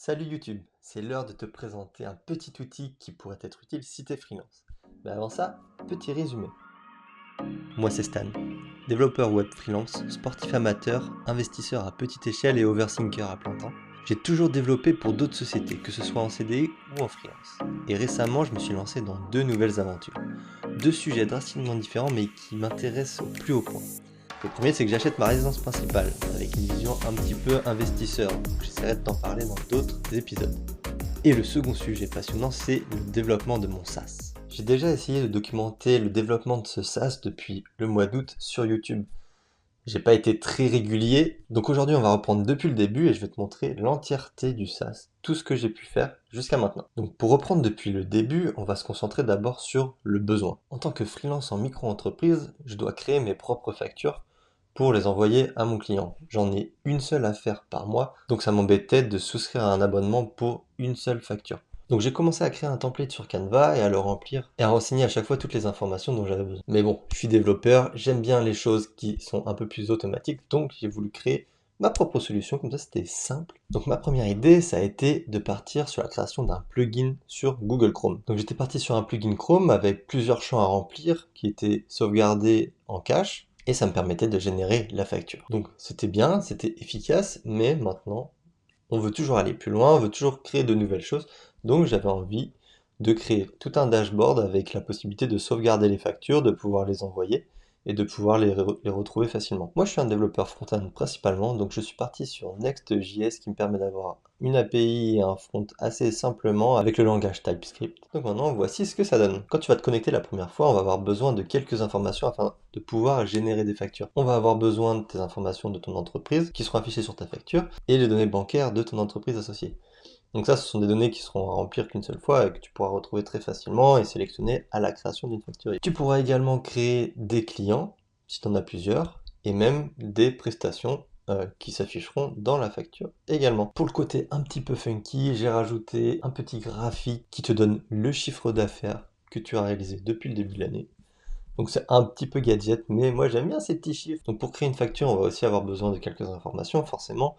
Salut YouTube, c'est l'heure de te présenter un petit outil qui pourrait être utile si tu es freelance. Mais avant ça, petit résumé. Moi c'est Stan, développeur web freelance, sportif amateur, investisseur à petite échelle et overthinker à plein temps. J'ai toujours développé pour d'autres sociétés, que ce soit en CDI ou en freelance. Et récemment, je me suis lancé dans deux nouvelles aventures. Deux sujets drastiquement différents mais qui m'intéressent au plus haut point. Le premier, c'est que j'achète ma résidence principale, avec une vision un petit peu investisseur. J'essaierai de t'en parler dans d'autres épisodes. Et le second sujet passionnant, c'est le développement de mon SaaS. J'ai déjà essayé de documenter le développement de ce SaaS depuis le mois d'août sur YouTube. J'ai pas été très régulier, donc aujourd'hui on va reprendre depuis le début et je vais te montrer l'entièreté du SaaS, tout ce que j'ai pu faire jusqu'à maintenant. Donc pour reprendre depuis le début, on va se concentrer d'abord sur le besoin. En tant que freelance en micro-entreprise, je dois créer mes propres factures pour les envoyer à mon client. J'en ai une seule à faire par mois, donc ça m'embêtait de souscrire à un abonnement pour une seule facture. Donc j'ai commencé à créer un template sur Canva et à le remplir et à renseigner à chaque fois toutes les informations dont j'avais besoin. Mais bon, je suis développeur, j'aime bien les choses qui sont un peu plus automatiques, donc j'ai voulu créer ma propre solution, comme ça c'était simple. Donc ma première idée, ça a été de partir sur la création d'un plugin sur Google Chrome. Donc j'étais parti sur un plugin Chrome avec plusieurs champs à remplir qui étaient sauvegardés en cache, et ça me permettait de générer la facture. Donc c'était bien, c'était efficace, mais maintenant on veut toujours aller plus loin, on veut toujours créer de nouvelles choses, donc j'avais envie de créer tout un dashboard avec la possibilité de sauvegarder les factures, de pouvoir les envoyer et de pouvoir les retrouver facilement. Moi je suis un développeur front-end principalement, donc je suis parti sur Next.js qui me permet d'avoir une API et un front assez simplement avec le langage TypeScript. Donc maintenant voici ce que ça donne. Quand tu vas te connecter la première fois, on va avoir besoin de quelques informations afin de pouvoir générer des factures. On va avoir besoin de tes informations de ton entreprise qui seront affichées sur ta facture et les données bancaires de ton entreprise associée. Donc ça, ce sont des données qui seront à remplir qu'une seule fois et que tu pourras retrouver très facilement et sélectionner à la création d'une facture. Tu pourras également créer des clients, si tu en as plusieurs, et même des prestations qui s'afficheront dans la facture également. Pour le côté un petit peu funky, j'ai rajouté un petit graphique qui te donne le chiffre d'affaires que tu as réalisé depuis le début de l'année. Donc c'est un petit peu gadget, mais moi j'aime bien ces petits chiffres. Donc pour créer une facture, on va aussi avoir besoin de quelques informations, forcément.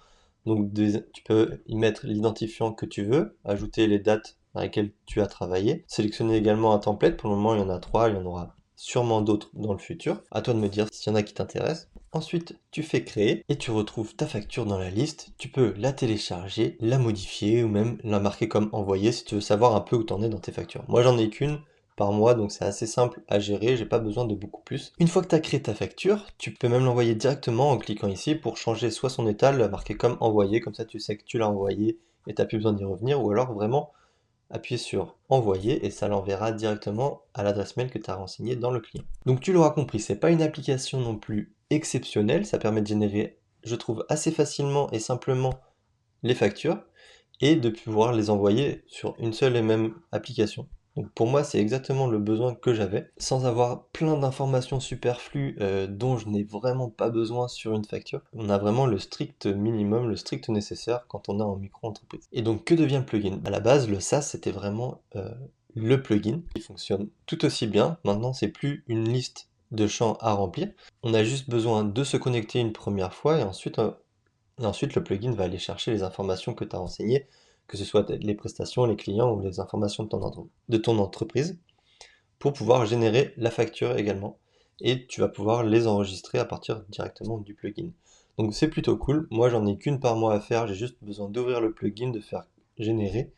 Donc tu peux y mettre l'identifiant que tu veux, ajouter les dates dans lesquelles tu as travaillé, sélectionner également un template. Pour le moment, il y en a 3, il y en aura sûrement d'autres dans le futur. À toi de me dire s'il y en a qui t'intéressent. Ensuite, tu fais créer et tu retrouves ta facture dans la liste. Tu peux la télécharger, la modifier ou même la marquer comme envoyée si tu veux savoir un peu où t'en es dans tes factures. Moi, j'en ai qu'une par mois, donc c'est assez simple à gérer, j'ai pas besoin de beaucoup plus. Une fois que tu as créé ta facture, tu peux même l'envoyer directement en cliquant ici pour changer soit son état, la marquer comme envoyé, comme ça tu sais que tu l'as envoyé et tu n'as plus besoin d'y revenir, ou alors vraiment appuyer sur envoyer et ça l'enverra directement à l'adresse mail que tu as renseignée dans le client. Donc tu l'auras compris, c'est pas une application non plus exceptionnelle, ça permet de générer, je trouve, assez facilement et simplement les factures et de pouvoir les envoyer sur une seule et même application. Donc pour moi, c'est exactement le besoin que j'avais, sans avoir plein d'informations superflues dont je n'ai vraiment pas besoin sur une facture. On a vraiment le strict minimum, le strict nécessaire quand on est en micro-entreprise. Et donc que devient le plugin? À la base, le SaaS, c'était vraiment le plugin qui fonctionne tout aussi bien. Maintenant, c'est plus une liste de champs à remplir. On a juste besoin de se connecter une première fois et ensuite, le plugin va aller chercher les informations que tu as renseignées, que ce soit les prestations, les clients ou les informations de ton entreprise, pour pouvoir générer la facture également. Et tu vas pouvoir les enregistrer à partir directement du plugin. Donc c'est plutôt cool. Moi, j'en ai qu'une par mois à faire. J'ai juste besoin d'ouvrir le plugin, de faire générer.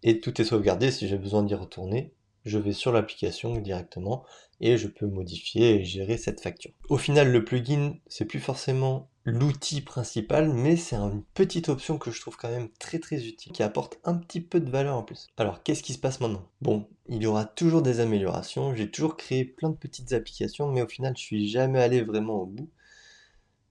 Et tout est sauvegardé. Si j'ai besoin d'y retourner, je vais sur l'application directement et je peux modifier et gérer cette facture. Au final, le plugin, c'est plus forcément l'outil principal, mais c'est une petite option que je trouve quand même très très utile, qui apporte un petit peu de valeur en plus. Alors, qu'est-ce qui se passe maintenant? Bon, il y aura toujours des améliorations, j'ai toujours créé plein de petites applications, mais au final, je suis jamais allé vraiment au bout,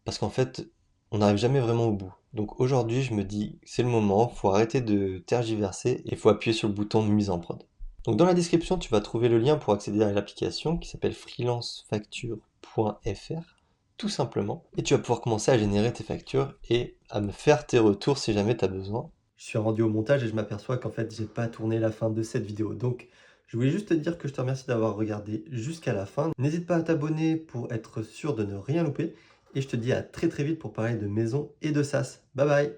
parce qu'en fait, on n'arrive jamais vraiment au bout. Donc aujourd'hui, je me dis, c'est le moment, faut arrêter de tergiverser et faut appuyer sur le bouton de mise en prod. Donc dans la description, tu vas trouver le lien pour accéder à l'application qui s'appelle freelancefacture.fr, tout simplement. Et tu vas pouvoir commencer à générer tes factures et à me faire tes retours si jamais tu as besoin. Je suis rendu au montage et je m'aperçois qu'en fait, j'ai pas tourné la fin de cette vidéo. Donc, je voulais juste te dire que je te remercie d'avoir regardé jusqu'à la fin. N'hésite pas à t'abonner pour être sûr de ne rien louper. Et je te dis à très très vite pour parler de maison et de SaaS. Bye bye!